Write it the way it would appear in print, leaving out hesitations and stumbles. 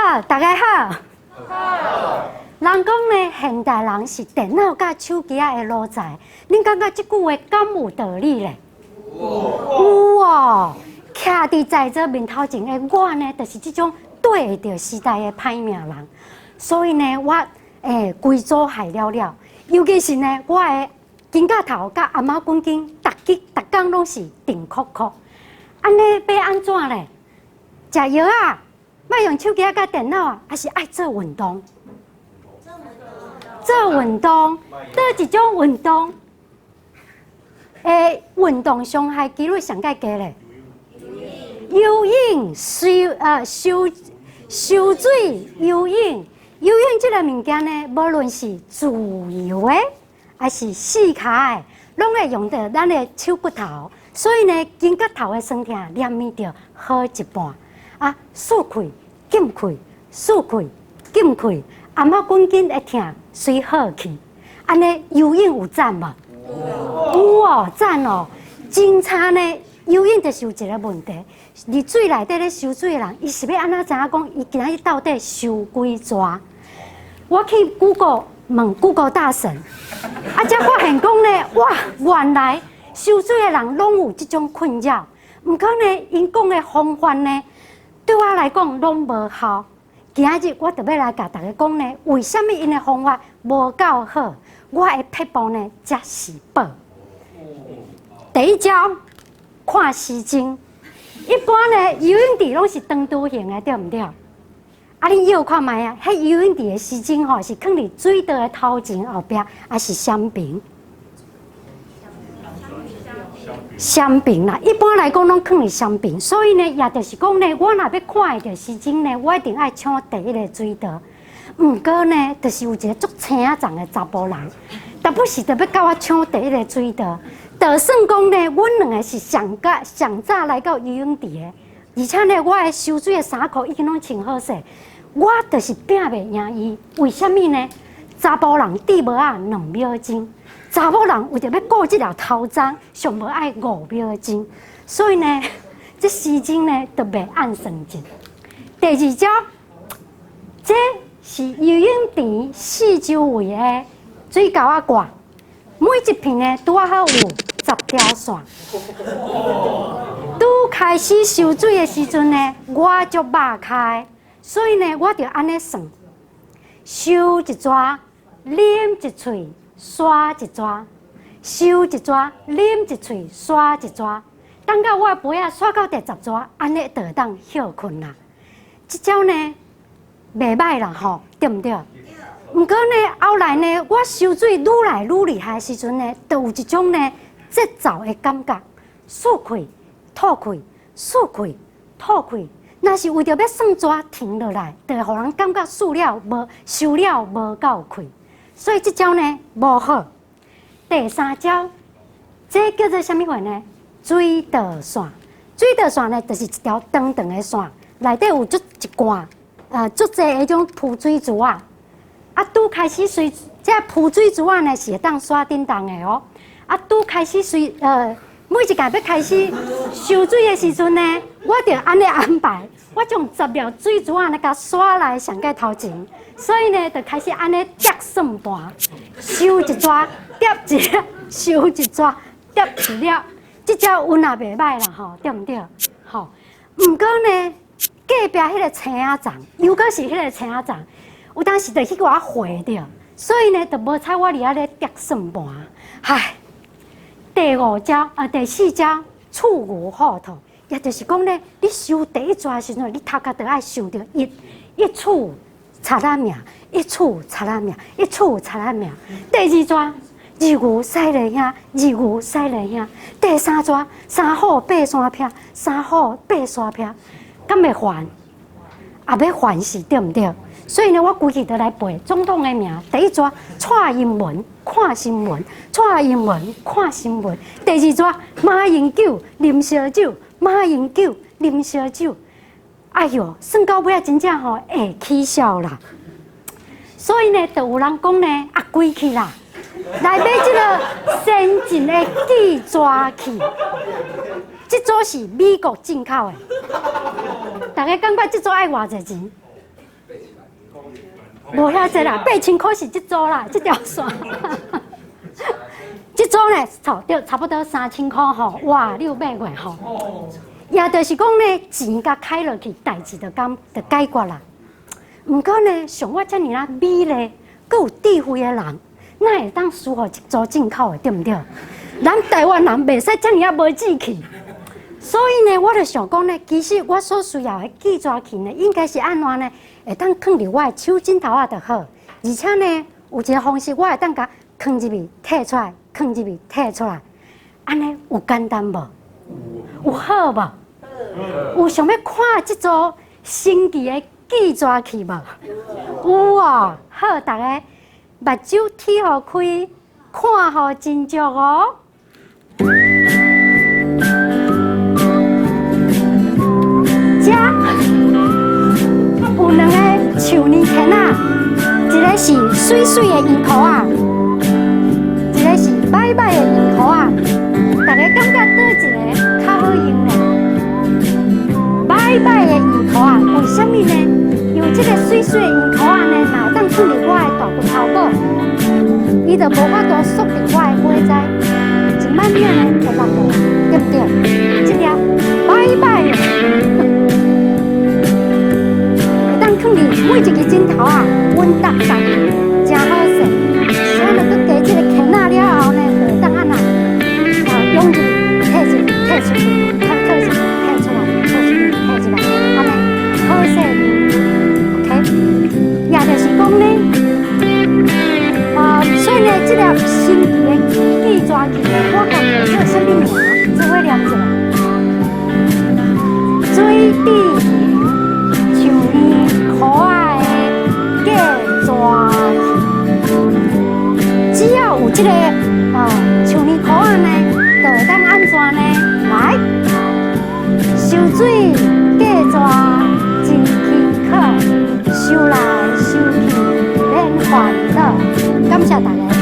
好，大家好。人讲呢，现代人是电脑甲手机的奴才。恁感觉这句话敢有道理咧？有哦。徛伫在座面头前的我呢，就是这种对会着时代的歹命人。所以呢，我规组害了了。尤其是呢，我的金甲头甲阿妈滚筋，逐工拢是定哭哭。安尼要安怎咧？食药啊，莫用手机啊，甲电脑啊，还是爱做运动。做运动，倒一种运动？运动伤害几率上介低咧？游泳、游水、游泳这个物件呢，无论是自由的，还是四脚的，拢会用到咱的手骨头。所以呢，肩胛头的酸痛，连面就好一半。啊，竖开、紧开、竖开、紧开，阿妈滚筋会痛，随好去。安尼游泳有赞无？有哦，赞哦！真差呢，游泳就是有一个问题，伫水内底咧游水的人，伊是要安怎知影讲伊今日到底游几逝？我去 Google 问 Google 大神，才发现讲呢，哇，原来游水的人拢有这种困扰。毋过呢，因讲的方法呢，对我来讲拢无效。今日我特别来甲大家讲呢，为什么因的方法无够好？我的撇步呢，才是宝。第一招，看时钟。一般呢，游泳池拢是长途型的，对毋对？啊，你摇看卖啊，迄游泳池的时钟吼，是放伫水道的头前后壁，还是双边？双边啦，一般来讲拢放伫双边，所以呢，也就是讲呢，我若要看会到时钟呢，我一定爱抢第一个水道。毋过呢，就是有一个足青仔长的查甫人，但不是特别甲我抢第一个水道。就算讲呢，阮两个是上早来到游泳池的，而且呢，我的游水的衫裤已经拢穿好势，我就是拼袂赢伊。为什么呢？查甫人滴无啊2秒钟，查某人为着要顾这条头章，上无爱5秒钟，所以呢，这时钟呢就袂按算进。第二招，这是游泳池四周围的水沟啊挂，每一片呢拄好有10条线。拄开始游水的时阵呢，我就擘开，所以呢，我就安尼算：收一抓，啉一喙，刷一抓；收一抓，啉一喙，刷一抓。等到我的杯啊刷到第10抓，安尼就当休困啦。这招呢，袂歹啦吼，对毋对？毋过呢，后来呢，我游水愈来愈厉害的时阵呢，就有一种呢节奏的感觉，吐开、吐开、吐开、吐开。若是为着要算抓停落来，就会互人感觉输了无收了无够开，所以这招呢无好。第三招，这叫做什么话呢？水道线。水道线呢，就是一条长长的线，内底有一罐足济迄种浮水珠啊。拄开始这浮水珠啊呢是会当刷叮当的哦。拄开始每一届要开始游水的时阵呢，我就安尼安排，我将10条水珠啊，甲刷来上界头前，所以呢，就开始安尼叠算盘，收一抓，叠一粒，收一抓，叠一粒，这招运也袂歹啦吼，对毋对？吼，毋过呢，隔壁迄个青仔长，尤其是迄个青仔长，有当时就去给我回着，所以呢，就无采我伫遐咧叠算盘，唉。第4招，触牛好兔，也就是讲呢，你收第一抓的时阵，你头壳就爱想着一触擦咱命，一触擦咱命，一触擦咱命。第2抓，二牛赛人兄，二牛赛人兄。第3抓，3虎8山劈，3虎8山劈，敢会烦？也要烦死，对毋对？所以呢，我规日都来背总统的名。第1抓，蔡英文看新闻，蔡英文看新闻。第2抓，马英九啉烧酒，马英九啉烧酒。哎哟，算到尾啊，真正吼会起笑啦。所以呢，就有人讲呢，贵去啦，来买这个先进的记抓器。这组是美国进口的，大家感觉这组爱偌济钱？无遐济啦，8000块是一组啦，这条线。这组呢，差不多3000块吼，哇，你有买过吼？也就是讲呢，钱甲开落去，代志就解决啦。毋过呢，像我遮尔啊美丽，阁有智慧的人，哪会当输互一组进口的，对毋对？咱台湾人袂使遮尔啊无志气。所以呢，我就想讲呢，其实我所需要的记抓器呢，应该是安怎呢？会当放伫我的手指头啊就好。而且呢，有一个方式，我会当甲放入去摕出来，放入去摕出来，安尼有简单无？有好无？有想要看这组神奇的记抓器无？有哦，好，大家目睭贴互开，看互真足哦。遮有两个树泥圈啊，一个是水水的银箍啊，一个是歹歹的银箍啊。大家感觉倒一个较好用呢？歹歹的银箍啊，为什么呢？因为这个水水的银箍啊呢，若当放入我的大骨头堡，伊就无法度缩入我的尾仔，一慢秒呢就落落，对不对？这条歹歹的。放入每一个枕头啊，稳当当，真好势。所以呢，佮加这个圈仔了后呢，就会当安那，用入摕出去，摕出去，摕出去，摕出来，摕出去，摕出来，安尼好势。OK， 也就是讲呢，所以呢，这个神奇的记抓器呢，我讲叫做什么名？只会念一个，水滴。可爱的记抓器，只要有这个像泥箍仔呢，就会当安怎呢？来，收水记抓真轻巧，收来收去免烦恼。感谢大家。